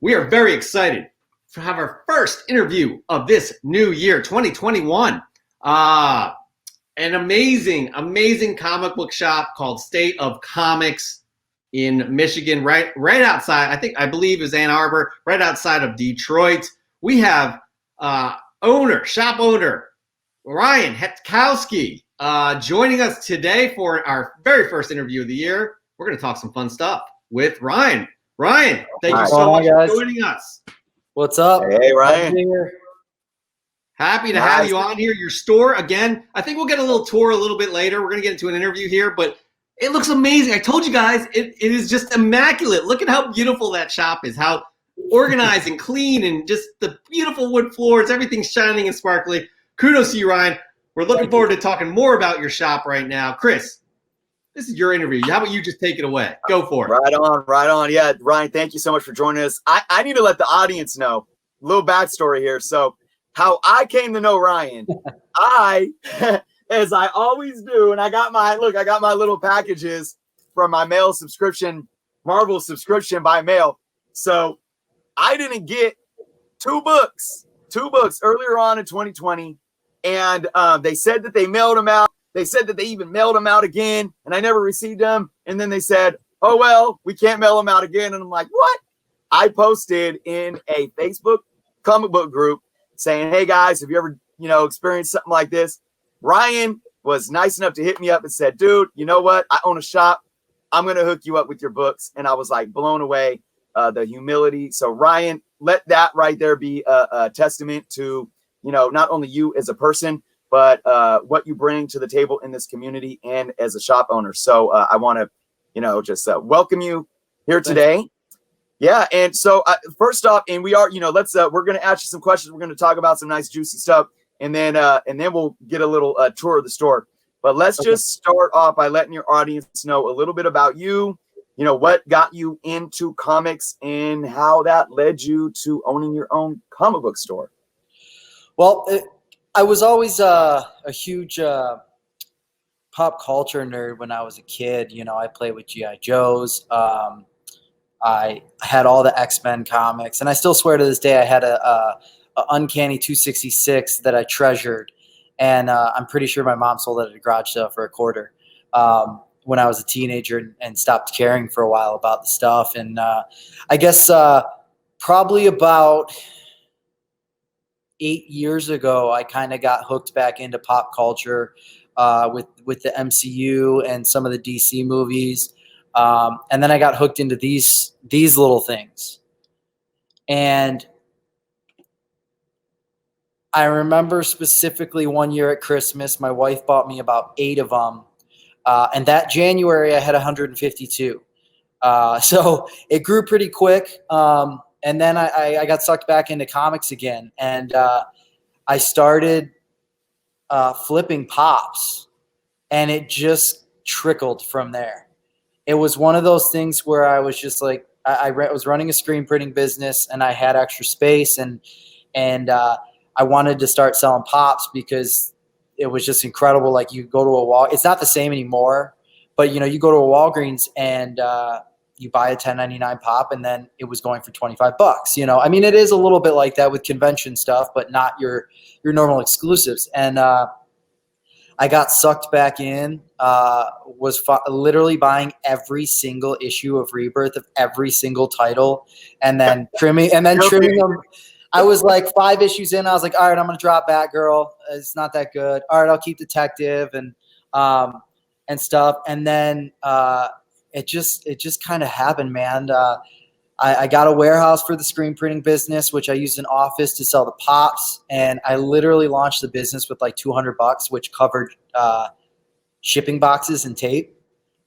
We are very excited to have our first interview of this new year, 2021. An amazing comic book shop called State of Comics in Michigan, right outside, I believe is Ann Arbor, right outside of Detroit. We have shop owner, Ryan Hetkowski, joining us today for our very first interview of the year. We're going to talk some fun stuff with Ryan. Ryan, thank you so much for joining us. What's up? Hey, Ryan. Happy to have you on here. Your store, again, I think we'll get a little tour a little bit later. We're going to get into an interview here, but it looks amazing. I told you guys, it is just immaculate. Look at how beautiful that shop is, how organized and clean, and just the beautiful wood floors, everything's shining and sparkly. Kudos to you, Ryan. We're looking forward to talking more about your shop right now. Chris, this is your interview. How about you just take it away? Go for it. Right on. Yeah, Ryan, thank you so much for joining us. I need to let the audience know a little backstory here. So how I came to know Ryan, as I always do, and I got my little packages from my mail subscription, Marvel subscription by mail. So I didn't get two books earlier on in 2020. And they said that they mailed them out. They said that they even mailed them out again, and I never received them. And then they said, oh, well, we can't mail them out again. And I'm like, what? I posted in a Facebook comic book group saying, hey, guys, have you ever, experienced something like this? Ryan was nice enough to hit me up and said, dude, you know what? I own a shop. I'm going to hook you up with your books. And I was like blown away, the humility. So, Ryan, let that right there be a testament to, not only you as a person, but what you bring to the table in this community and as a shop owner. So I want to, just welcome you here today. Yeah. And so first off, and we are, we're going to ask you some questions. We're going to talk about some nice juicy stuff, and then we'll get a little tour of the store. But let's just start off by letting your audience know a little bit about you, what got you into comics and how that led you to owning your own comic book store. Well, I was always a huge pop culture nerd when I was a kid. I played with G.I. Joes. I had all the X-Men comics, and I still swear to this day I had a Uncanny 266 that I treasured, and I'm pretty sure my mom sold it at a garage sale for $0.25 when I was a teenager and stopped caring for a while about the stuff. And I guess probably about 8 years ago, I kind of got hooked back into pop culture with the MCU and some of the DC movies. And then I got hooked into these little things. And I remember specifically one year at Christmas, my wife bought me about 8 of them. And that January I had 152. So it grew pretty quick. And then I got sucked back into comics again, and I started flipping pops, and it just trickled from there. It was one of those things where I was just like, I was running a screen printing business, and I had extra space, and I wanted to start selling pops because it was just incredible. Like, you go to a wall, it's not the same anymore, but you go to a Walgreens and you buy a $10.99 pop, and then it was going for $25. I mean, it is a little bit like that with convention stuff, but not your normal exclusives. And I got sucked back in, literally buying every single issue of Rebirth of every single title, and then trimming them. I was like 5 issues in. I was like, all right, I'm going to drop Batgirl. It's not that good. All right, I'll keep Detective and stuff. And then it just kind of happened, man. I got a warehouse for the screen printing business, which I used an office to sell the pops. And I literally launched the business with like $200, which covered shipping boxes and tape.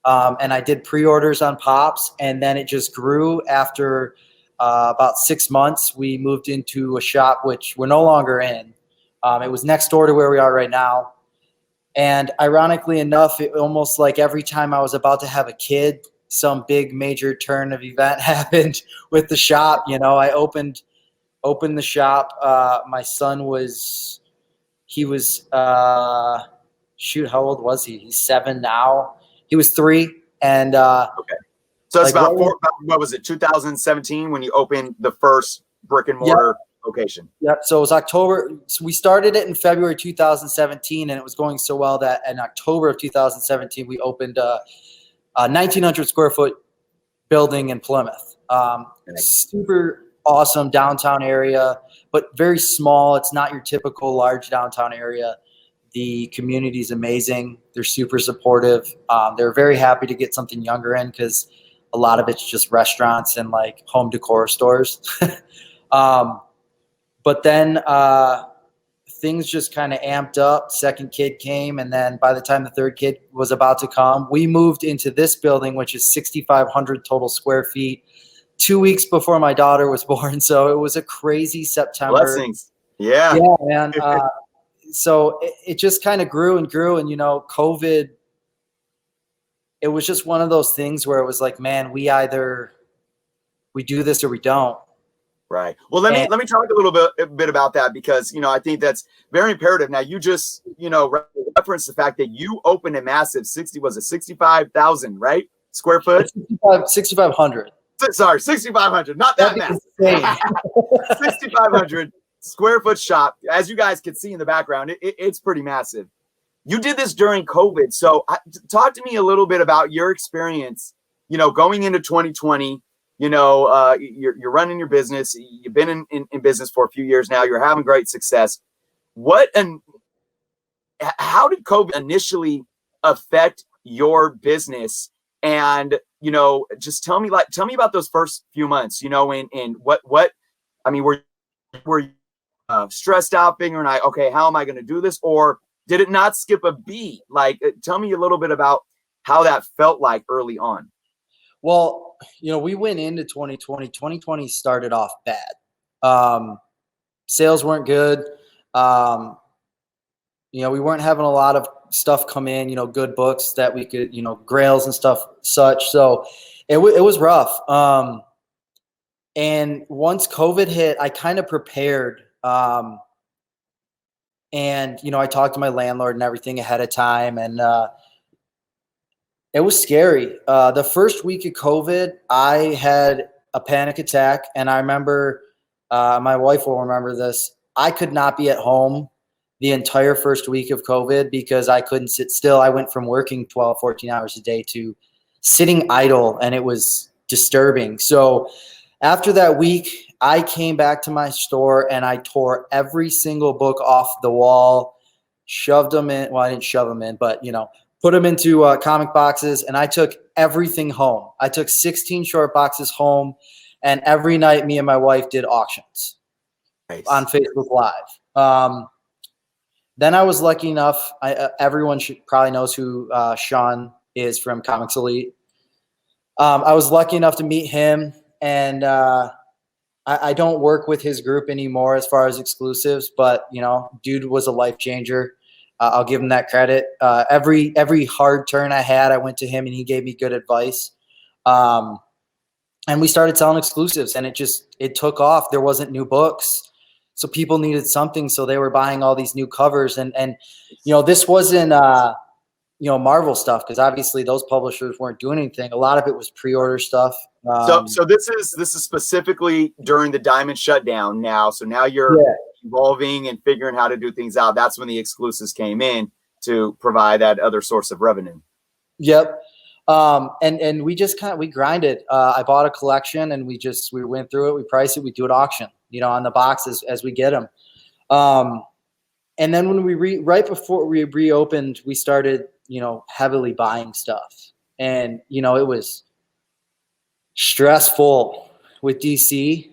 And I did pre-orders on pops, and then it just grew. After about 6 months, we moved into a shop, which we're no longer in. It was next door to where we are right now. And ironically enough, it almost like every time I was about to have a kid, some big major turn of event happened with the shop. I opened the shop. My son was how old was he? He's 7 now. He was 3. And okay. So it's Like, about what was it, 2017 when you opened the first brick and mortar location? Yep. So it was October. So we started it in February 2017, and it was going so well that in October of 2017, we opened a 1,900 square foot building in Plymouth. Super awesome downtown area, but very small. It's not your typical large downtown area. The community is amazing. They're super supportive. They're very happy to get something younger in because a lot of it's just restaurants and like home decor stores. But then things just kind of amped up. Second kid came, and then by the time the third kid was about to come, we moved into this building, which is 6,500 total square feet, 2 weeks before my daughter was born. So it was a crazy September. Blessings. Yeah. Yeah, man. So it just kind of grew and grew. And, COVID, it was just one of those things where it was like, man, we do this or we don't. Right. Well, let me talk a bit about that because, I think that's very imperative. Now, you just, referenced the fact that you opened a massive 65,000, right? Square foot? 6,500. Sorry, 6,500. Not that massive. 6,500 square foot shop. As you guys can see in the background, it's pretty massive. You did this during COVID. So talk to me a little bit about your experience, going into 2020. You're running your business. You've been in business for a few years now. You're having great success. How did COVID initially affect your business? And, just tell me about those first few months, and were you stressed out figuring out, okay, how am I going to do this? Or did it not skip a beat? Like, tell me a little bit about how that felt like early on. Well, we went into 2020. 2020 started off bad. Sales weren't good. We weren't having a lot of stuff come in, good books that we could, grails and stuff such. So it was rough. And once COVID hit, I kind of prepared. And, I talked to my landlord and everything ahead of time. And, it was scary. The first week of COVID, I had a panic attack. And I remember, my wife will remember this. I could not be at home the entire first week of COVID because I couldn't sit still. I went from working 12, 14 hours a day to sitting idle, and it was disturbing. So after that week, I came back to my store and I tore every single book off the wall, shoved them in. Well, I didn't shove them in, but, put them into comic boxes, and I took everything home. I took 16 short boxes home, and every night me and my wife did auctions on Facebook Live. Then I was lucky enough. Everyone probably knows who Sean is from Comics Elite. I was lucky enough to meet him, and I don't work with his group anymore as far as exclusives, but dude was a life changer. I'll give him that credit. Every hard turn I had, I went to him and he gave me good advice. And we started selling exclusives, and it took off. There wasn't new books, so people needed something. So they were buying all these new covers, and this wasn't Marvel stuff, because obviously those publishers weren't doing anything. A lot of it was pre-order stuff. So this is specifically during the Diamond shutdown now. So now you're evolving and figuring how to do things out. That's when the exclusives came in to provide that other source of revenue. Yep. And we just we grinded. I bought a collection, and we went through it. We priced it. We do an auction, on the boxes as we get them. And then when right before we reopened, we started, heavily buying stuff, and, it was stressful with DC.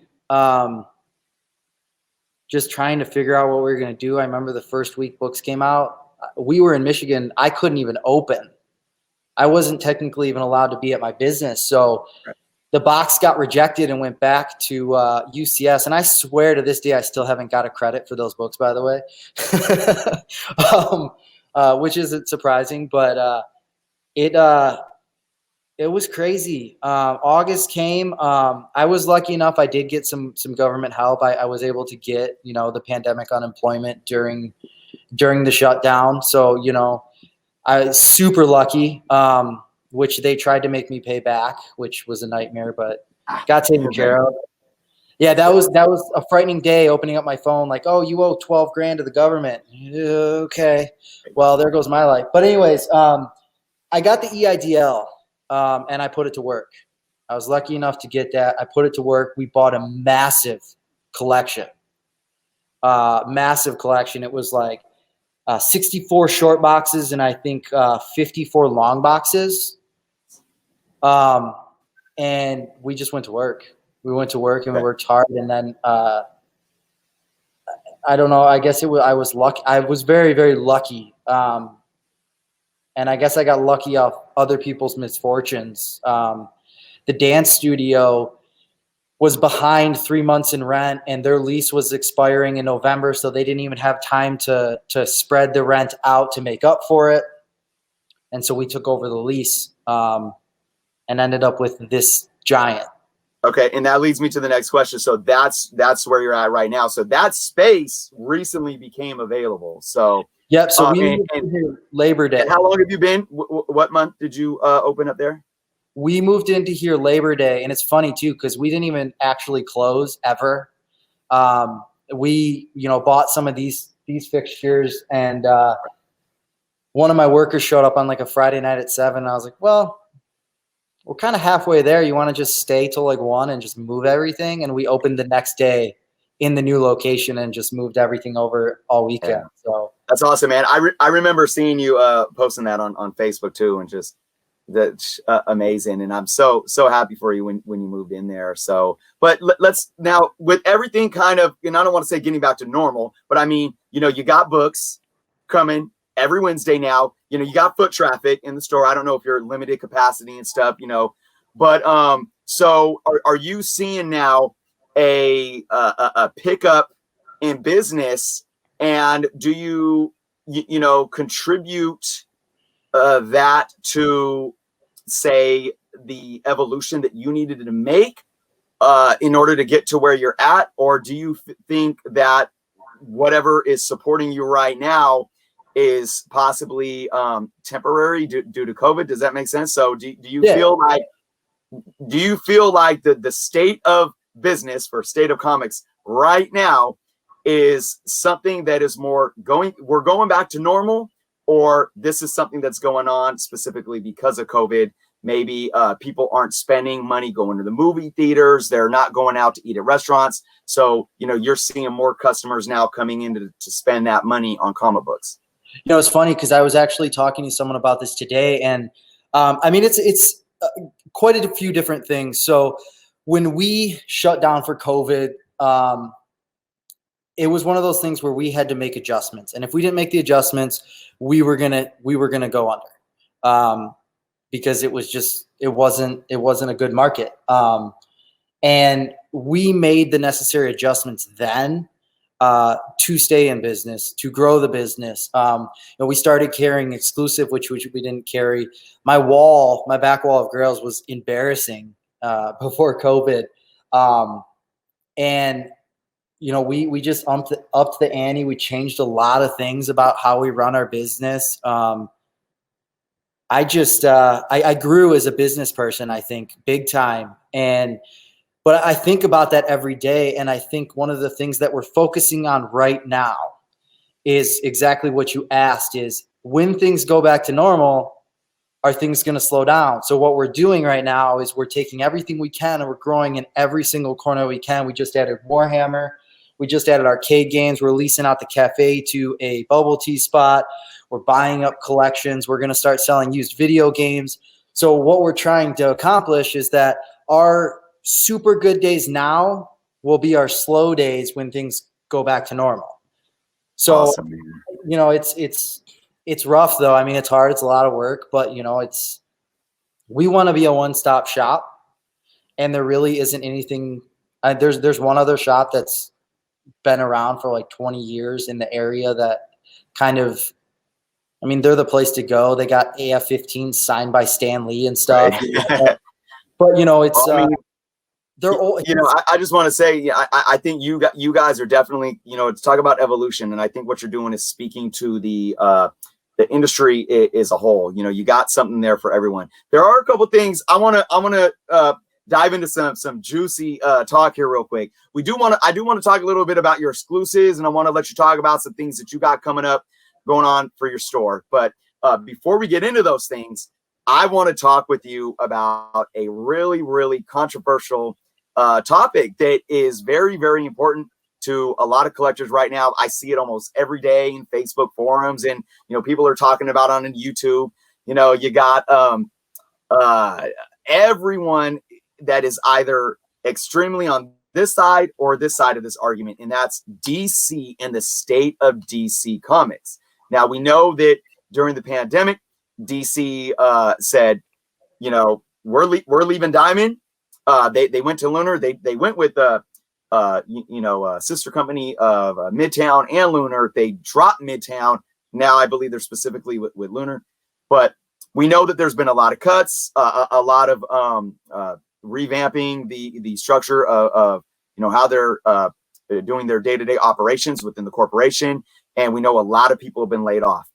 Just trying to figure out what we were going to do. I remember the first week books came out. We were in Michigan. I couldn't even open. I wasn't technically even allowed to be at my business. So the box got rejected and went back to UCS. And I swear to this day, I still haven't got a credit for those books, by the way, which isn't surprising, but it was crazy. August came. I was lucky enough. I did get some government help. I was able to get, the pandemic unemployment during the shutdown. So, I was super lucky. which they tried to make me pay back, which was a nightmare, but got taken care of. Yeah, that was a frightening day opening up my phone like, oh, you owe 12 grand to the government. Okay. Well, there goes my life. But anyways, I got the EIDL and I put it to work. I was lucky enough to get that. I put it to work. We bought a massive collection. It was like 64 short boxes and I think 54 long boxes. And we just went to work. We went to work and we worked hard. And then I don't know. I guess I was lucky. I was very, very lucky. And I guess I got lucky off other people's misfortunes. The dance studio was behind 3 months in rent, and their lease was expiring in November, so they didn't even have time to spread the rent out to make up for it. And so we took over the lease and ended up with this giant. Okay, and that leads me to the next question. So that's where you're at right now. So that space recently became available. So yep. So we moved in here Labor Day. And how long have you been? What month did you open up there? We moved into here Labor Day, and it's funny too because we didn't even actually close ever. We bought some of these fixtures, and one of my workers showed up on like a Friday night at 7. And I was like, well, we're kind of halfway there. You want to just stay till like 1 and just move everything? And we opened the next day in the new location and just moved everything over all weekend. Yeah. So that's awesome, man. I remember seeing you posting that on Facebook too, and just that's amazing. And I'm so happy for you when you moved in there. So, but let's now, with everything kind of, and I don't want to say getting back to normal, but I mean, you got books coming every Wednesday now. You got foot traffic in the store. I don't know if you're limited capacity and stuff, but so are you seeing now a pickup in business, and do you contribute that to, say, the evolution that you needed to make in order to get to where you're at? Or do you think that whatever is supporting you right now is possibly temporary due to COVID? Does that make sense? So do you feel like the state of business for State of Comics right now is something that is we're going back to normal? Or this is something that's going on specifically because of COVID? Maybe people aren't spending money going to the movie theaters. They're not going out to eat at restaurants. So, you're seeing more customers now coming in to spend that money on comic books. It's funny because I was actually talking to someone about this today. And I mean, it's quite a few different things. So when we shut down for COVID, it was one of those things where we had to make adjustments. And if we didn't make the adjustments, we were gonna go under, because it wasn't a good market. And we made the necessary adjustments then to stay in business, to grow the business. We started carrying exclusive, which we didn't carry. My back wall of Grails was embarrassing before COVID. And we just upped the ante. We changed a lot of things about how we run our business. I grew as a business person, I think, big time. But I think about that every day. And I think one of the things that we're focusing on right now is exactly what you asked, is when things go back to normal, are things going to slow down? So what we're doing right now is we're taking everything we can and we're growing in every single corner we can. We just added Warhammer. We just added arcade games. We're leasing out the cafe to a bubble tea spot. We're buying up collections. We're going to start selling used video games. So what we're trying to accomplish is that our super good days now will be our slow days when things go back to normal. So, awesome, it's rough though. I mean, it's hard. It's a lot of work, but we want to be a one-stop shop, and there really isn't anything. There's one other shop that's been around for like 20 years in the area that kind of, they're the place to go. They got AF-15 signed by Stan Lee and stuff. Right. But it's they're old. I just want to say, I think you guys are definitely, to talk about evolution, and I think what you're doing is speaking to the the industry as a whole. You know, you got something there for everyone. There are a couple things I want to dive into some juicy talk here real quick. I do want to talk a little bit about your exclusives, and I want to let you talk about some things that you got coming up going on for your store. But before we get into those things, I want to talk with you about a really, really controversial topic that is very, very important to a lot of collectors right now. I see it almost every day in Facebook forums, and you know, people are talking about on YouTube. You know, you got everyone that is either extremely on this side or this side of this argument, and that's DC and the state of DC Comics. Now, we know that during the pandemic, DC said, you know, we're leaving Diamond. They went to Lunar. They went with sister company of Midtown and Lunar. They dropped Midtown. Now I believe they're specifically with Lunar, but we know that there's been a lot of cuts, a lot of revamping the structure of how they're doing their day-to-day operations within the corporation. And we know a lot of people have been laid off.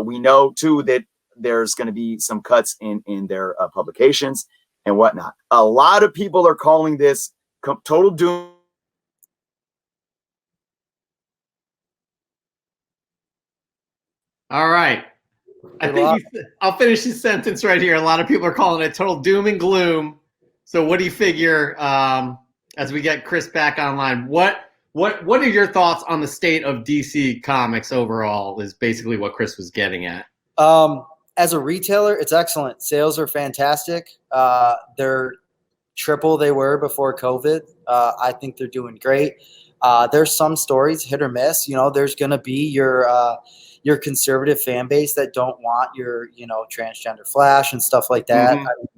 We know too that there's going to be some cuts in their publications and whatnot. A lot of people are calling this total doom. All right. I think I'll finish this sentence right here. A lot of people are calling it total doom and gloom. So what do you figure as we get Chris back online? What are your thoughts on the state of DC Comics overall is basically what Chris was getting at. As a retailer, it's excellent. Sales are fantastic. They're triple they were before COVID. I think they're doing great. There's some stories hit or miss. You know, there's going to be your conservative fan base that don't want your, transgender Flash and stuff like that. Mm-hmm. I mean,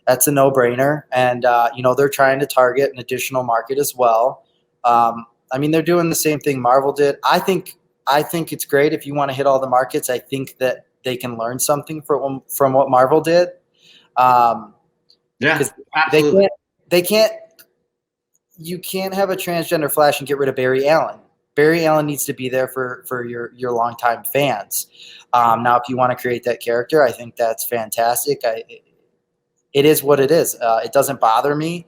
that's a no-brainer. And, they're trying to target an additional market as well. They're doing the same thing Marvel did. I think it's great if you want to hit all the markets. I think that they can learn something from what Marvel did. Yeah, absolutely. You can't have a transgender Flash and get rid of Barry Allen. Barry Allen needs to be there for your longtime fans. Now, if you want to create that character, I think that's fantastic. It is what it is. It doesn't bother me.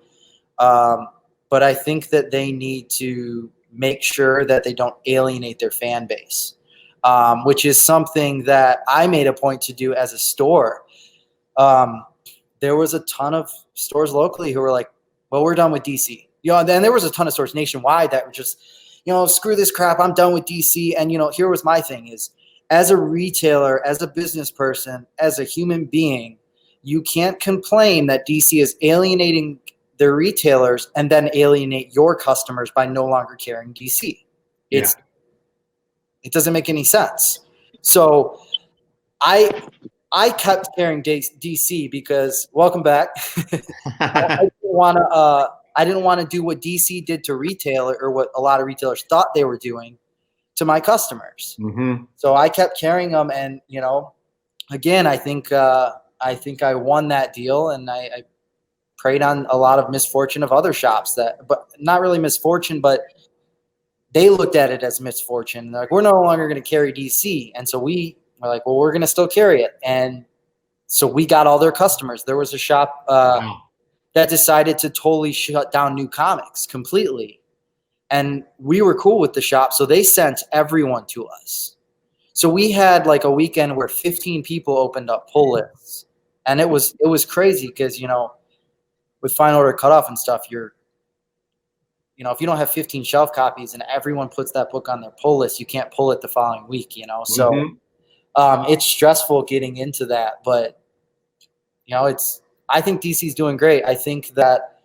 But I think that they need to make sure that they don't alienate their fan base, which is something that I made a point to do as a store. There was a ton of stores locally who were like, well, we're done with DC. And then there was a ton of stores nationwide that were just, screw this crap. I'm done with DC. And, here was my thing is, as a retailer, as a business person, as a human being, you can't complain that DC is alienating their retailers and then alienate your customers by no longer carrying DC. It doesn't make any sense. So I kept carrying DC because, welcome back. I didn't want to do what DC did to retailer, or what a lot of retailers thought they were doing to my customers. Mm-hmm. So I kept carrying them, and again, I think I won that deal, and I preyed on a lot of misfortune of other shops but not really misfortune, but they looked at it as misfortune. They're like, we're no longer going to carry DC, and so we were like, well, we're going to still carry it, and so we got all their customers. There was a shop that decided to totally shut down New Comics completely. And we were cool with the shop, so they sent everyone to us. So we had like a weekend where 15 people opened up pull lists. And it was crazy because, with final order cutoff and stuff, if you don't have 15 shelf copies and everyone puts that book on their pull list, you can't pull it the following week, So it's stressful getting into that. But, I think DC's doing great. I think that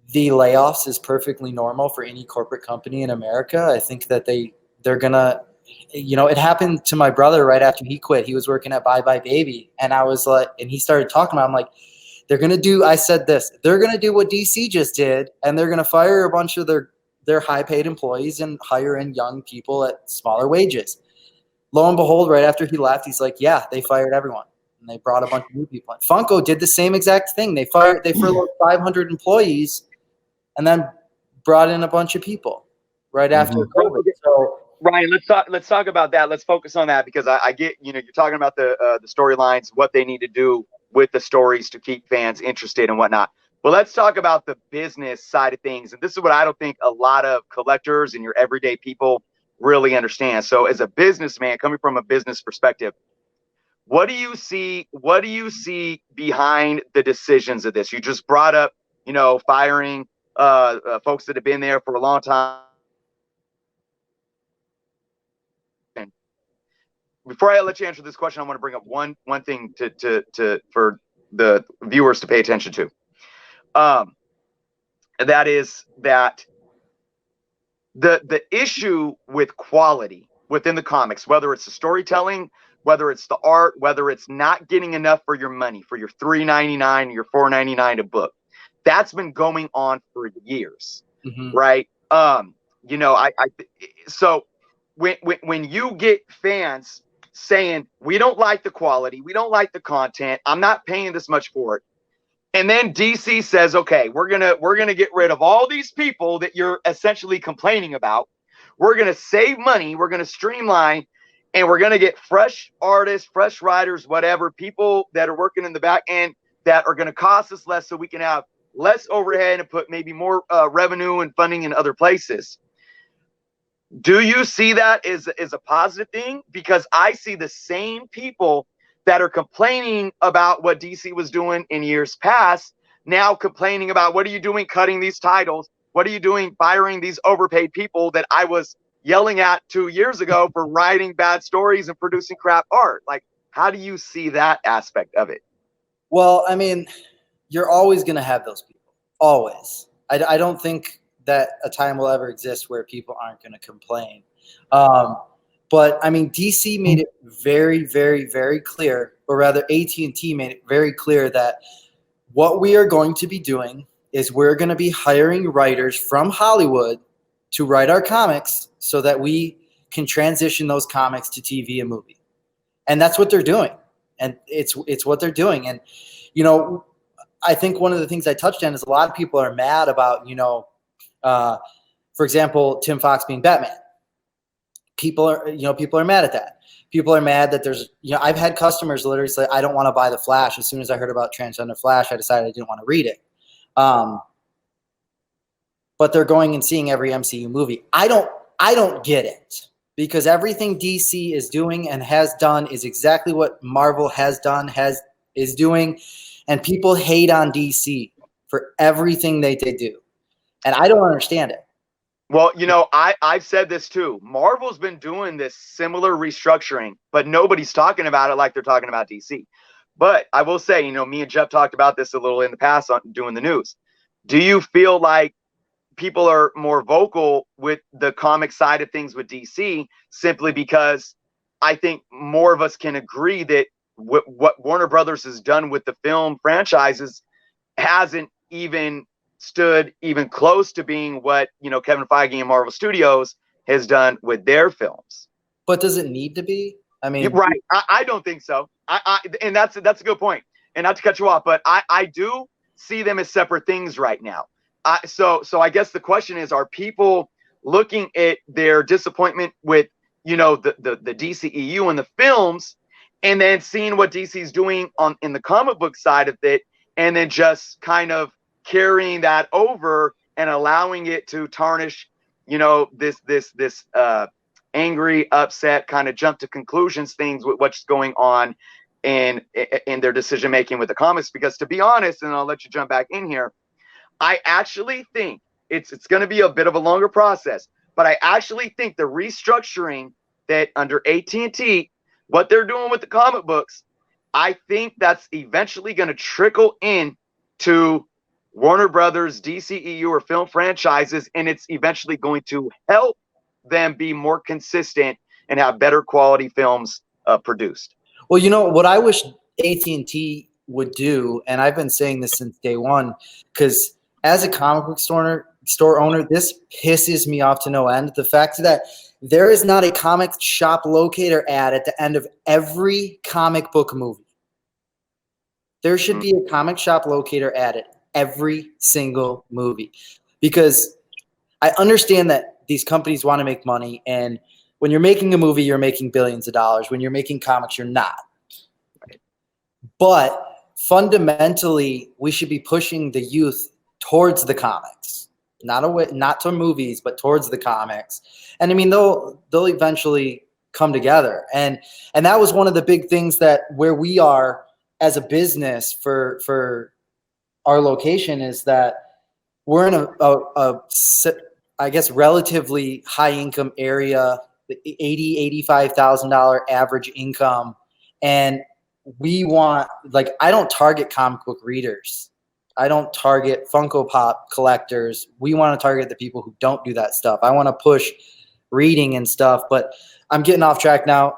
the layoffs is perfectly normal for any corporate company in America. I think that they're going to, it happened to my brother right after he quit. He was working at Bye Bye Baby. And I was like, and he started talking about, I'm like, they're going to do what DC just did. And they're going to fire a bunch of their high paid employees and hire in young people at smaller wages. Lo and behold, right after he left, he's like, yeah, they fired everyone. And they brought a bunch of new people in. Funko did the same exact thing. They furloughed 500 employees and then brought in a bunch of people right after COVID. So Ryan, let's talk about that. Let's focus on that because I get, you're talking about the storylines, what they need to do with the stories to keep fans interested and whatnot. But let's talk about the business side of things. And this is what I don't think a lot of collectors and your everyday people really understand. So as a businessman, coming from a business perspective, what do you see behind the decisions of this? You just brought up, firing folks that have been there for a long time. Before I let you answer this question, I want to bring up one thing for the viewers to pay attention to. That is that the issue with quality within the comics, whether it's the storytelling, whether it's the art, whether it's not getting enough for your money, for your $3.99, your $4.99 a book, that's been going on for years, right? So when you get fans saying we don't like the quality, we don't like the content, I'm not paying this much for it, and then DC says, okay, we're gonna get rid of all these people that you're essentially complaining about. We're gonna save money, we're gonna streamline, and we're gonna get fresh artists, fresh writers, whatever, people that are working in the back end that are gonna cost us less, so we can have less overhead and put maybe more revenue and funding in other places. Do you see that as a positive thing? Because I see the same people that are complaining about what DC was doing in years past now complaining about, what are you doing cutting these titles? What are you doing firing these overpaid people that I was yelling at 2 years ago for writing bad stories and producing crap art? Like, how do you see that aspect of it? Well, I mean, you're always going to have those people. Always. I don't think that a time will ever exist where people aren't going to complain. But I mean, DC made it very, very, very clear, or rather AT&T made it very clear that what we are going to be doing is we're going to be hiring writers from Hollywood to write our comics so that we can transition those comics to TV and movie. And that's what they're doing. And it's what they're doing. And, I think one of the things I touched on is a lot of people are mad about, for example, Tim Fox being Batman. People are mad at that. People are mad that there's, I've had customers literally say, I don't want to buy the Flash. As soon as I heard about Transgender Flash, I decided I didn't want to read it. But they're going and seeing every MCU movie. I don't get it, because everything DC is doing and has done is exactly what Marvel has done, is doing. And people hate on DC for everything they do. And I don't understand it. Well, I've said this too. Marvel's been doing this similar restructuring, but nobody's talking about it like they're talking about DC. But I will say, me and Jeff talked about this a little in the past on doing the news. Do you feel like people are more vocal with the comic side of things with DC simply because I think more of us can agree that what Warner Brothers has done with the film franchises hasn't even stood even close to being what, Kevin Feige and Marvel Studios has done with their films. But does it need to be? I mean, right. I don't think so. And that's a good point. And not to cut you off, but I do see them as separate things right now. So I guess the question is, are people looking at their disappointment with, the DCEU and the films, and then seeing what DC's doing in the comic book side of it, and then just kind of carrying that over and allowing it to tarnish, this angry, upset, kind of jump to conclusions things with what's going on in their decision making with the comics? Because to be honest, and I'll let you jump back in here, I actually think it's going to be a bit of a longer process, but I actually think the restructuring that under AT&T, what they're doing with the comic books, I think that's eventually going to trickle in to Warner Brothers, DCEU, or film franchises, and it's eventually going to help them be more consistent and have better quality films produced. Well, what I wish AT&T would do, and I've been saying this since day one, because as a comic book store owner, this pisses me off to no end. The fact that there is not a comic shop locator ad at the end of every comic book movie. There should be a comic shop locator ad at every single movie, because I understand that these companies want to make money, and When you're making a movie, you're making billions of dollars. When you're making comics, you're not. But fundamentally, we should be pushing the youth towards the comics, not to movies, but towards the comics. And I mean, they'll eventually come together. And that was one of the big things that where we are as a business for our location is that we're in a I guess relatively high income area, $80,000-$85,000 average income, and we want, like, I don't target comic book readers. I don't target Funko Pop collectors. We want to target the people who don't do that stuff. I want to push reading and stuff, but I'm getting off track now.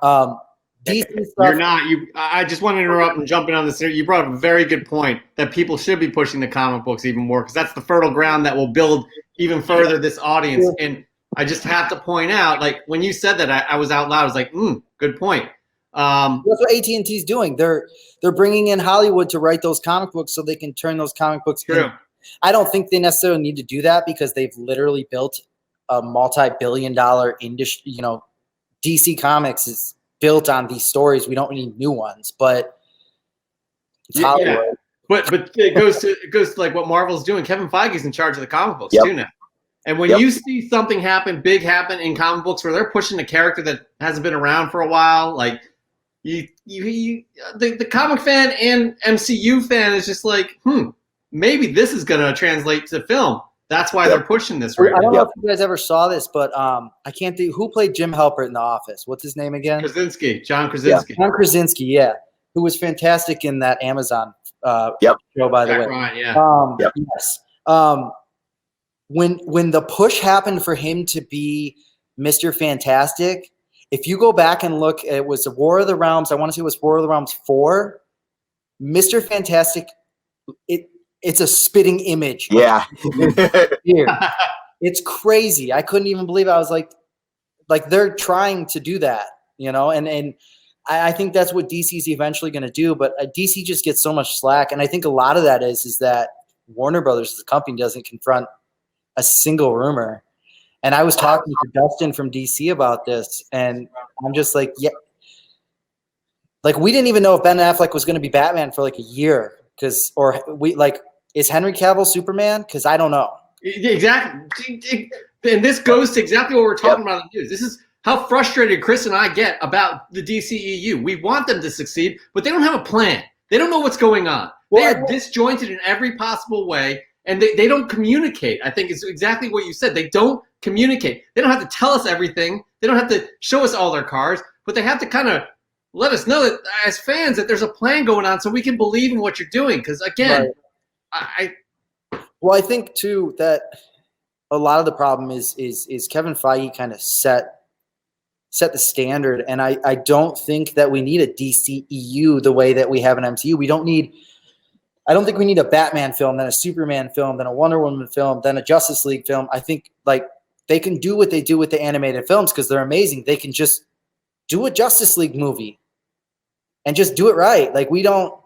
DC stuff, You're not. I just want to interrupt and jump in on this. You brought up a very good point that people should be pushing the comic books even more because that's the fertile ground that will build even further this audience. And I just have to point out, like, when you said that, I was out loud. I was like, good point. That's what AT&T's doing. They're bringing in Hollywood to write those comic books so they can turn those comic books. True. I don't think they necessarily need to do that because they've literally built a multi-billion-dollar industry. You know, DC Comics is built on these stories. We don't need new ones, but it's Hollywood. Yeah. But it goes to like what Marvel's doing. Kevin Feige's in charge of the comic books too now. And when you see something big happen in comic books where they're pushing a character that hasn't been around for a while, like the comic fan and MCU fan is just like, maybe this is going to translate to film. That's why they're pushing this right now. I don't know if you guys ever saw this, but I can't think who played Jim Halpert in The Office. What's his name again? John Krasinski. Yeah, John Krasinski, yeah, who was fantastic in that Amazon show, by the way. Right, Yes. When the push happened for him to be Mr. Fantastic, if you go back and look, it was War of the Realms. I want to say it was War of the Realms 4. Mr. Fantastic, it's a spitting image. Yeah. It's crazy. I couldn't even believe it. I was like they're trying to do that, you know, and I think that's what DC's eventually going to do. But DC just gets so much slack. And I think a lot of that is that Warner Brothers as a company doesn't confront a single rumor. And I was talking to Dustin from DC about this, and I'm just like, yeah. Like, we didn't even know if Ben Affleck was going to be Batman for like a year. Is Henry Cavill Superman? Because I don't know. Exactly. And this goes to exactly what we're talking about in the news. This is how frustrated Chris and I get about the DCEU. We want them to succeed, but they don't have a plan. They don't know what's going on. They are disjointed in every possible way, and they don't communicate. I think it's exactly what you said. They don't communicate. They don't have to tell us everything. They don't have to show us all their cars, but they have to kind of let us know that as fans that there's a plan going on so we can believe in what you're doing. Because, again, I think, too, that a lot of the problem is Kevin Feige kind of set the standard, and I don't think that we need a DCEU the way that we have an MCU. I don't think we need a Batman film, then a Superman film, then a Wonder Woman film, then a Justice League film. I think, like, they can do what they do with the animated films because they're amazing. They can just do a Justice League movie and just do it right. Like, we don't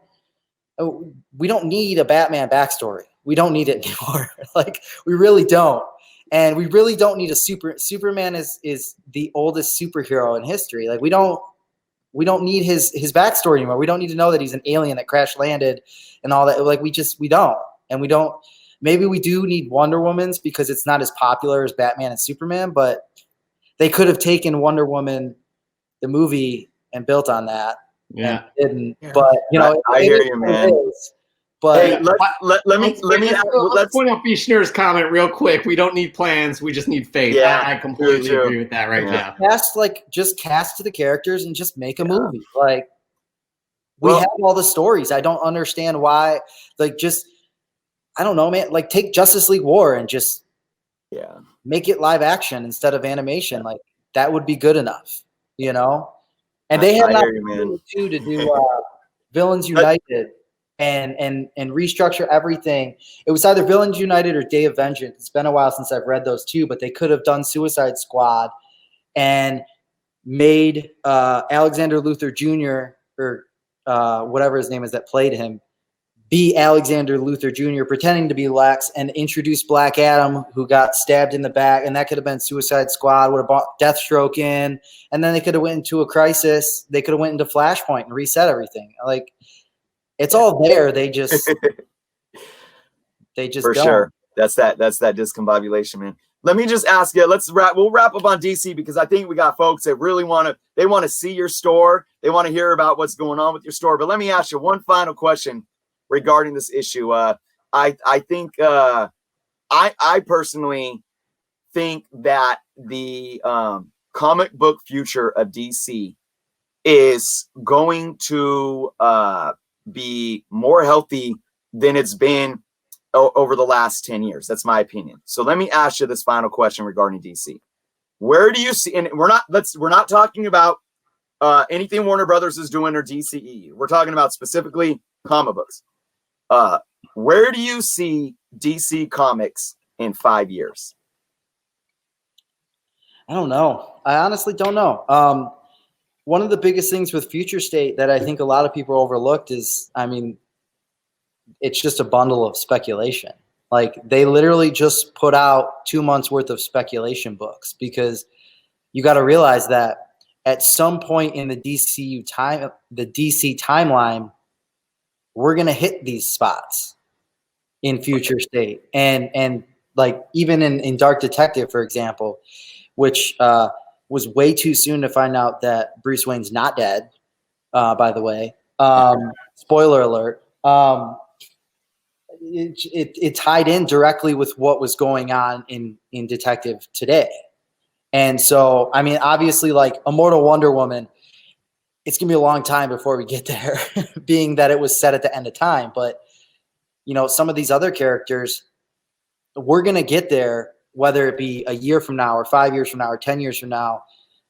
need a Batman backstory. We don't need it anymore. Like, we really don't. And we really don't need Superman is the oldest superhero in history. Like, we don't need his backstory anymore. We don't need to know that he's an alien that crash landed and all that. Like, we don't. And we don't. Maybe we do need Wonder Woman's because it's not as popular as Batman and Superman, but they could have taken Wonder Woman, the movie, and built on that. Yeah. And didn't. But, you know, I hear you, man. But hey, let's point out B. Schnurr's comment real quick. We don't need plans. We just need faith. Yeah, I completely agree with that now. Just cast the characters and just make a movie. Like, we have all the stories. I don't understand why. Like, just, I don't know, man. Like, take Justice League War and just make it live action instead of animation. Like, that would be good enough, you know? And they have an opportunity too to do Villains United. And restructure everything. It was either Villains United or Day of Vengeance. It's been a while since I've read those two, but they could have done Suicide Squad and made Alexander Luthor Jr. or whatever his name is that played him be Alexander Luthor Jr. pretending to be Lex and introduce Black Adam, who got stabbed in the back, and that could have been Suicide Squad, would have brought Deathstroke in, and then they could have went into a crisis. They could have went into Flashpoint and reset everything. Like, it's all there. They just For don't. sure. That's that discombobulation, man. Let me just ask you, we'll wrap up on DC, because I think we got folks that really want to see your store. They want to hear about what's going on with your store. But let me ask you one final question regarding this issue. I think I personally think that the comic book future of DC is going to be more healthy than it's been over the last 10 years. That's my opinion. So let me ask you this final question regarding DC. Where do you see, and we're not talking about anything Warner Brothers is doing or DCEU. We're talking about specifically comic books. Where do you see DC Comics in 5 years? I don't know. I honestly don't know. One of the biggest things with Future State that I think a lot of people overlooked is, I mean, it's just a bundle of speculation. Like, they literally just put out 2 months worth of speculation books, because you got to realize that at some point in the DC timeline, we're going to hit these spots in Future State. And like, even in Dark Detective, for example, which was way too soon to find out that Bruce Wayne's not dead, by the way. Spoiler alert. It tied in directly with what was going on in Detective today. And so, I mean, obviously, like, Immortal Wonder Woman, it's going to be a long time before we get there, being that it was set at the end of time. But, you know, some of these other characters, we're going to get there, whether it be a year from now or 5 years from now or 10 years from now,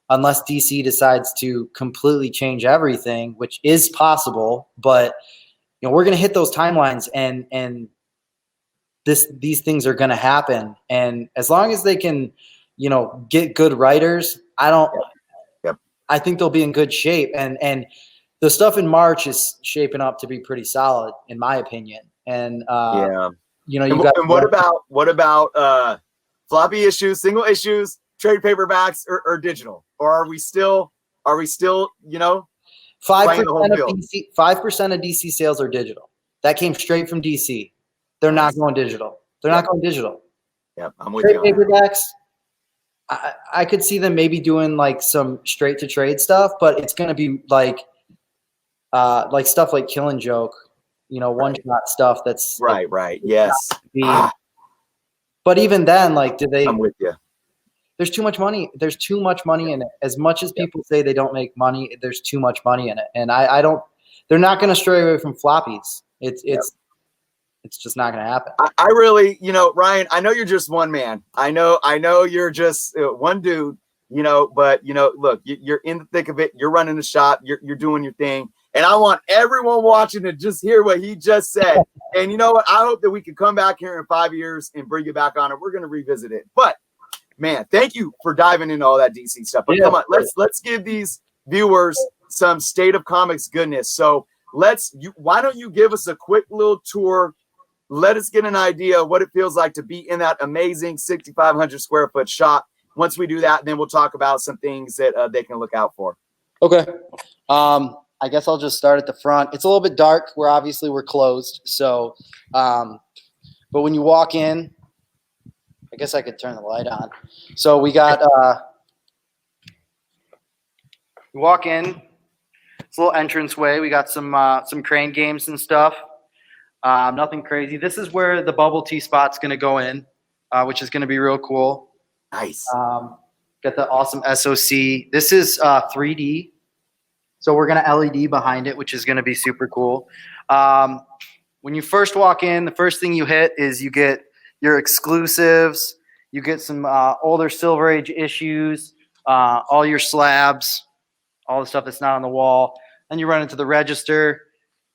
unless DC decides to completely change everything, which is possible. But, you know, we're going to hit those timelines, and these things are going to happen. And as long as they can, you know, get good writers, I think they'll be in good shape. And the stuff in March is shaping up to be pretty solid, in my opinion. And you know, what about floppy issues, single issues, trade paperbacks, or digital? Or are we still, you know, 5% of DC sales are digital. That came straight from DC. They're not going digital. They're not going digital. Yeah, I'm with you. Trade paperbacks, I could see them maybe doing like some straight to trade stuff, but it's going to be like stuff like Killing Joke, you know, one shot stuff. That's right. Yes. But even then, like, I'm with you. There's too much money. There's too much money in it. As much as people say they don't make money, there's too much money in it. And I don't. They're not going to stray away from floppies. It's just not going to happen. I really, you know, Ryan, I know you're just one man. I know you're just one dude, you know, but, you know, look, you're in the thick of it. You're running the shop. You're doing your thing. And I want everyone watching to just hear what he just said. And you know what? I hope that we can come back here in 5 years and bring you back on it. We're going to revisit it. But, man, thank you for diving into all that DC stuff. But come on, let's give these viewers some State of Comics goodness. So why don't you give us a quick little tour? Let us get an idea of what it feels like to be in that amazing 6,500 square foot shop. Once we do that, then we'll talk about some things that they can look out for. Okay. I guess I'll just start at the front. It's a little bit dark. We're closed. So, but when you walk in, I guess I could turn the light on. So we got, you walk in, it's a little entranceway. We got some crane games and stuff. Nothing crazy. This is where the bubble tea spot's going to go in, which is going to be real cool. Nice. Got the awesome SOC. This is 3D. So we're going to LED behind it, which is going to be super cool. When you first walk in, the first thing you hit is you get your exclusives. You get some older Silver Age issues, all your slabs, all the stuff that's not on the wall. Then you run into the register.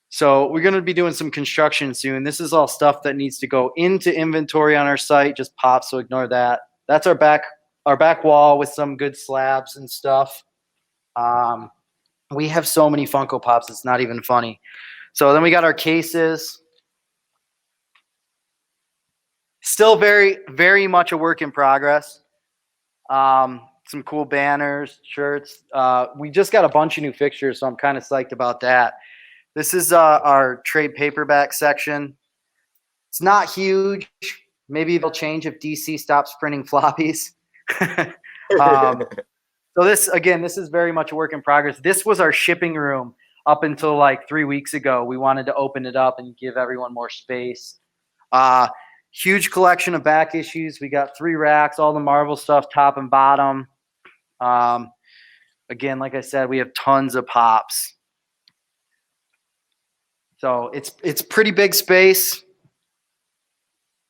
So we're going to be doing some construction soon. This is all stuff that needs to go into inventory on our site. Just pop, so ignore that. That's our back wall with some good slabs and stuff. We have so many Funko Pops, it's not even funny. So then we got our cases. still very, very much a work in progress. Some cool banners, shirts. We just got a bunch of new fixtures, so I'm kind of psyched about that. This is our trade paperback section. It's not huge. Maybe they'll change if DC stops printing floppies. So this is very much a work in progress. This was our shipping room up until like 3 weeks ago. We wanted to open it up and give everyone more space. Huge collection of back issues. We got 3 racks, all the Marvel stuff, top and bottom. Again, like I said, we have tons of pops. So it's pretty big space.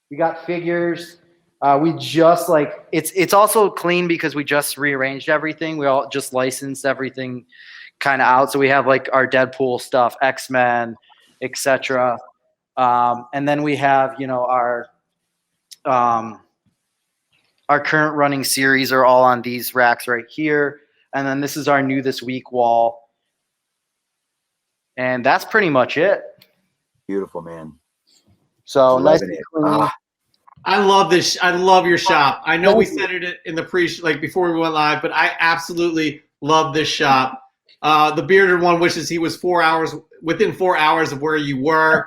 We got figures. We just it's also clean because we just rearranged everything. We all just licensed everything kind of out. So we have like our Deadpool stuff, X-Men, etc. And then we have, our current running series are all on these racks right here. And then this is our new this week wall. And that's pretty much it. Beautiful, man. So nice Loving and it. clean. I love this. I love your shop. I know we said it in the before we went live, but I absolutely love this shop. The bearded one wishes he was within 4 hours of where you are.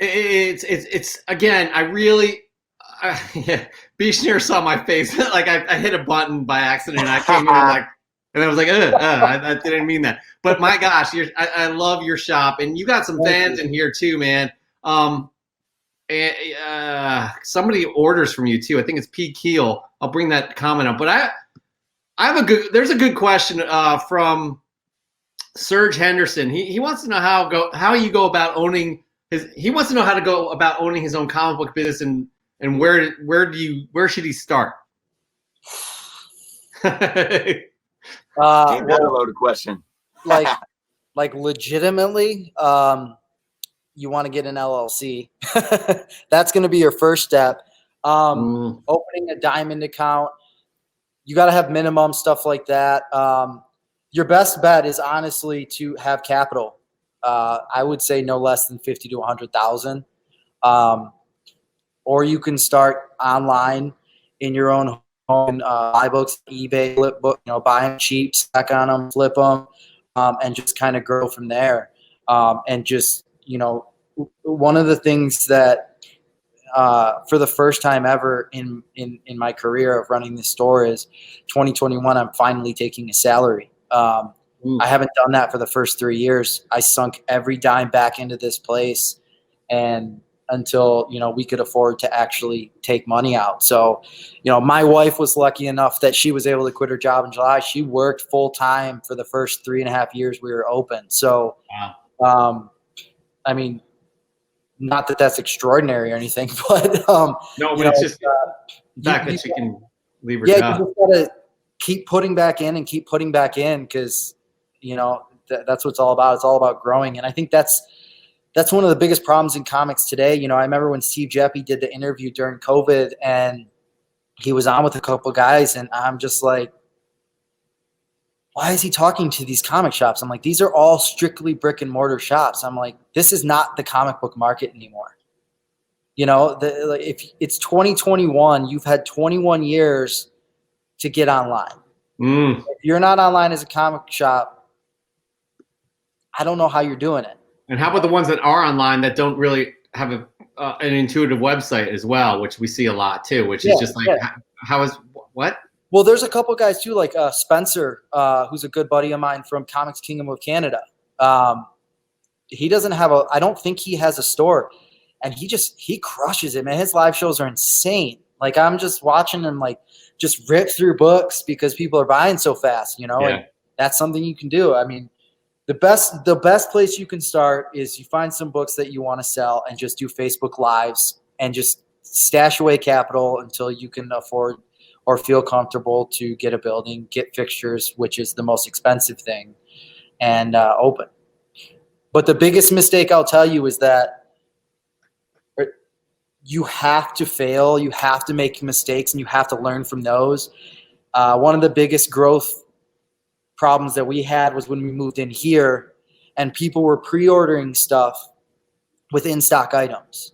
It's again, Bishner saw my face. Like I hit a button by accident and I came in and I was like, I didn't mean that. But my gosh, I love your shop, and you got some fans in here too, man. Somebody orders from you too. I think it's P. Keel. I'll bring that comment up. But I have there's a good question from Serge Henderson. He wants to know how you go about owning he wants to know how to go about owning his own comic book business and where should he start? Ain't that a loaded question? like legitimately, you want to get an LLC. That's going to be your first step. Opening a diamond account, you got to have minimum stuff like that. Your best bet is honestly to have capital. I would say no less than 50 to 100,000. Or you can start online in your own home, buy books, eBay, flip book, buy them cheap, stack on them, flip them, and just kind of grow from there. And just, one of the things that for the first time ever in my career of running this store is 2021, I'm finally taking a salary. I haven't done that for the first 3 years. I sunk every dime back into this place and until, we could afford to actually take money out. So, my wife was lucky enough that she was able to quit her job in July. She worked full time for the first 3.5 years we were open. So, wow. I mean, not that that's extraordinary or anything, but no, but it's just the fact that she can leave her job. You just gotta keep putting back in and keep putting back in because that's what it's all about. It's all about growing, and I think that's one of the biggest problems in comics today. I remember when Steve Geppi did the interview during COVID, and he was on with a couple guys, and I'm just like, why is he talking to these comic shops? I'm like, these are all strictly brick and mortar shops. I'm like, this is not the comic book market anymore. If it's 2021, you've had 21 years to get online. If you're not online as a comic shop, I don't know how you're doing it. And how about the ones that are online that don't really have an intuitive website as well, which we see a lot too, which is just like, how is what? Well, there's a couple guys too, like Spencer, who's a good buddy of mine from Comics Kingdom of Canada. He doesn't have I don't think he has a store, and he crushes it, man. His live shows are insane. Like I'm just watching him just rip through books because people are buying so fast, and that's something you can do. I mean, the best place you can start is you find some books that you want to sell and just do Facebook Lives and just stash away capital until you can afford or feel comfortable to get a building, get fixtures, which is the most expensive thing, and open. But the biggest mistake I'll tell you is that you have to fail, you have to make mistakes, and you have to learn from those. One of the biggest growth problems that we had was when we moved in here and people were pre-ordering stuff with in-stock items.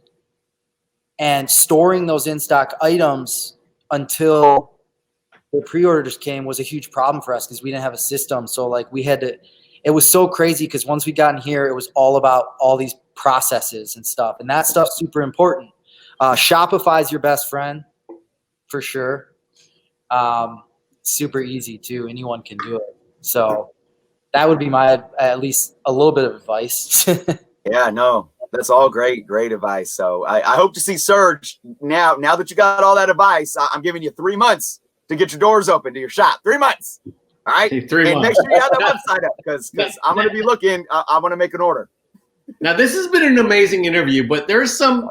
and storing those in-stock items until the pre-orders came was a huge problem for us because we didn't have a system. So like we had to, it was so crazy because once we got in here, it was all about all these processes and stuff. And that stuff's super important. Shopify is your best friend for sure. Super easy too. Anyone can do it. So that would be my, at least a little bit of advice. Yeah, no, that's all great advice. So I hope to see Serge now that you got all that advice. I'm giving you 3 months to get your doors open to your shop. 3 months. All right. 3 And months. make sure you have that website up because I'm going to be looking. I want to make an order. Now, this has been an amazing interview, but there's some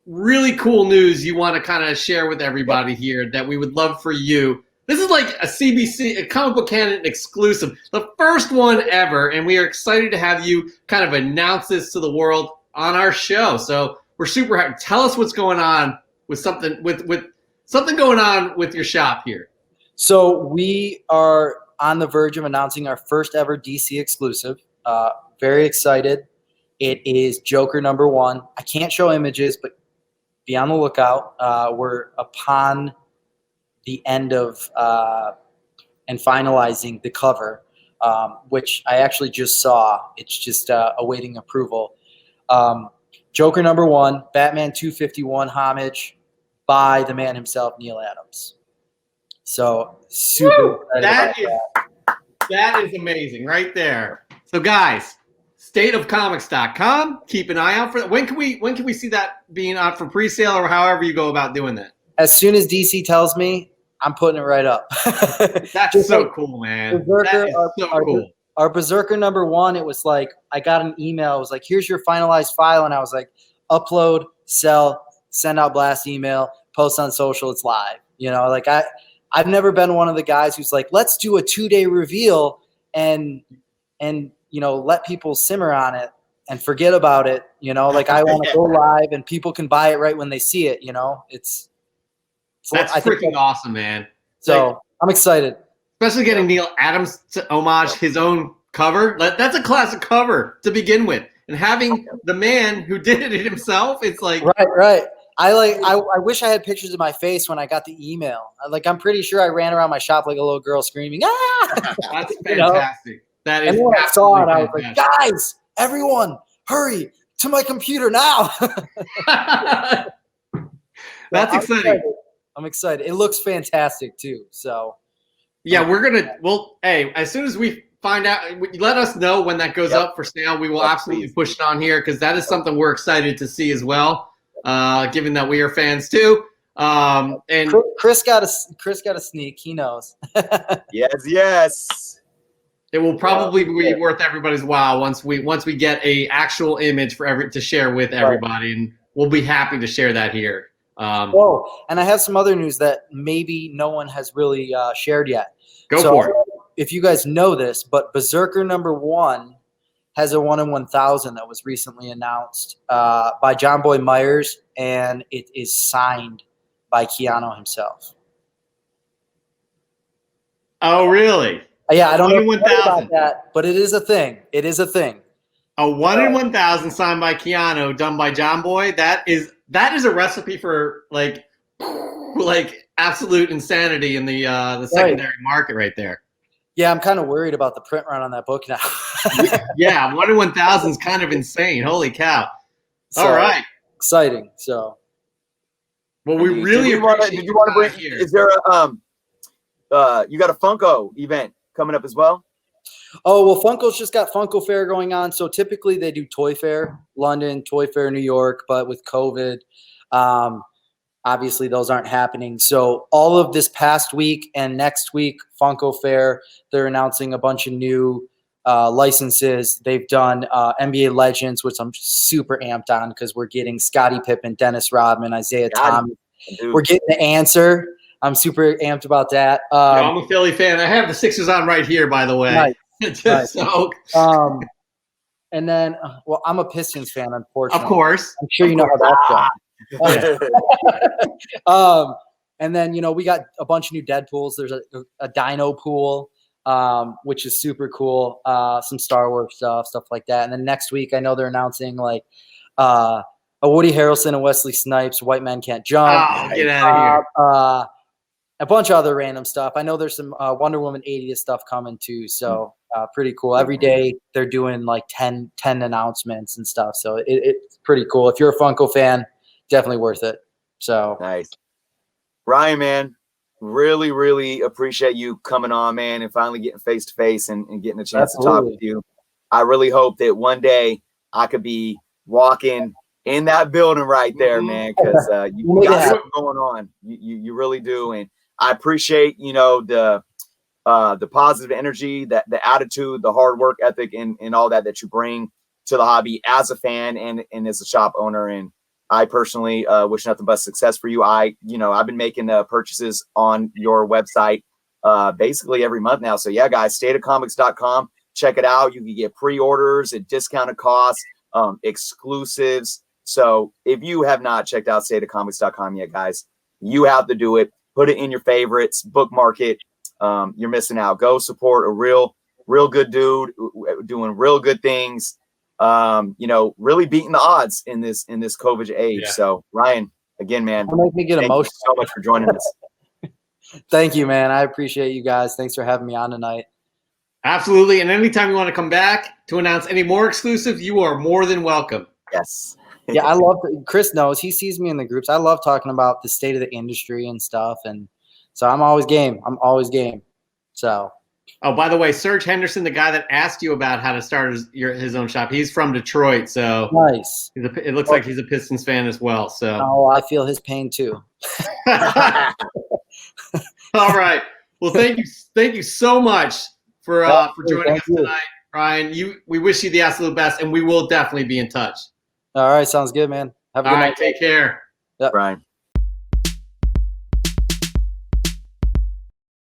really cool news you want to kind of share with everybody here that we would love for you. This is like a CBC, a Comic Book Canon exclusive, the first one ever, and we are excited to have you kind of announce this to the world on our show. So we're super happy. Tell us what's going on with something with something going on with your shop here. So we are on the verge of announcing our first ever DC exclusive. Very excited. It is Joker #1. I can't show images, but be on the lookout. We're upon the end of and finalizing the cover, which I actually just saw. It's just awaiting approval. Joker #1, Batman 251 homage by the man himself, Neil Adams. So super excited That is amazing right there. So guys, stateofcomics.com. Keep an eye out for that. When can we see that being out for pre-sale or however you go about doing that? As soon as DC tells me, I'm putting it right up. That's Just so like cool, man. Berserker, That is so cool. Our Berserker #1, it was like, I got an email. It was like, here's your finalized file. And I was like, upload, sell, send out blast email, post on social, it's live. You know, like I've never been one of the guys who's like, let's do a 2-day reveal and you know, let people simmer on it and forget about it. You know, like I want to go live and people can buy it right when they see it. You know, That's freaking awesome, man. So like, I'm excited. Especially getting Neil Adams to homage his own cover. That's a classic cover to begin with. And having the man who did it himself, it's like right. I wish I had pictures of my face when I got the email. Like I'm pretty sure I ran around my shop like a little girl screaming, ah! That's fantastic. You know? That is and when I saw it, I was fantastic. like, guys, everyone, hurry to my computer now. That's exciting. I'm excited. It looks fantastic too. So yeah, hey, as soon as we find out, let us know when that goes up for sale. We will absolutely push it on here because that is something we're excited to see as well. Given that we are fans too. And Chris got a sneak. He knows. Yes. It will probably be worth everybody's while once we get a actual image to share with everybody, and we'll be happy to share that here. And I have some other news that maybe no one has really shared yet. Go for it. If you guys know this, but Berserker #1 has a 1 in 1,000 that was recently announced by John Boy Myers, and it is signed by Keanu himself. Oh, really? Yeah, I don't know 1 in about 1,000. that, but it is a thing. It is a thing. A 1 in 1,000 signed by Keanu, done by John Boy. That is a recipe for like absolute insanity in the secondary market right there. Yeah, I'm kind of worried about the print run on that book now. Yeah, 1 in 1,000 is kind of insane. Holy cow! So, all right, exciting. So, well, we really did you want to bring here? Is there a you got a Funko event coming up as well? Oh, well, Funko's just got Funko Fair going on. So typically they do Toy Fair, London, Toy Fair, New York, but with COVID, obviously those aren't happening. So all of this past week and next week, Funko Fair, they're announcing a bunch of new licenses. They've done NBA Legends, which I'm super amped on because we're getting Scottie Pippen, Dennis Rodman, Isaiah Thomas. We're getting the answer. I'm super amped about that. I'm a Philly fan. I have the Sixers on right here, by the way. Nice. So, and then, well, I'm a Pistons fan, unfortunately. Of course. I'm sure you know how that's going. And then, we got a bunch of new Deadpools. There's a Dino pool, which is super cool. Some Star Wars stuff like that. And then next week, I know they're announcing like Woody Harrelson and Wesley Snipes, White Men Can't Jump. Ah, get out of here. A bunch of other random stuff. I know there's some Wonder Woman 80th stuff coming too. So pretty cool. Every day they're doing like 10 announcements and stuff. So it's pretty cool. If you're a Funko fan, definitely worth it. So nice. Ryan, man, really, really appreciate you coming on, man, and finally getting face to face and getting a chance to talk with you. I really hope that one day I could be walking in that building right there, man, because you got something going on. You really do. And I appreciate, the positive energy, the attitude, the hard work ethic, and all that you bring to the hobby as a fan and as a shop owner. And I personally wish nothing but success for you. I've been making purchases on your website basically every month now. So yeah, guys, stateofcomics.com. Check it out. You can get pre-orders at discounted costs, exclusives. So if you have not checked out stateofcomics.com yet, guys, you have to do it. Put it in your favorites, bookmark it. You're missing out. Go support a real good dude doing real good things. Really beating the odds in this COVID age. Yeah. So Ryan, again, man, make me get emotional. Thank you so much for joining us. Thank you, man. I appreciate you guys. Thanks for having me on tonight. Absolutely. And anytime you want to come back to announce any more exclusives, you are more than welcome. Yes. Yeah, I love Chris knows. He sees me in the groups. I love talking about the state of the industry and stuff. And so I'm always game. So. Oh, by the way, Serge Henderson, the guy that asked you about how to start his own shop, he's from Detroit. So nice. It looks like he's a Pistons fan as well. So. Oh, I feel his pain too. All right. Well, thank you so much for joining us tonight, Ryan. We wish you the absolute best, and we will definitely be in touch. All right, sounds good, man. Have a good night. Take care. Yep. Ryan.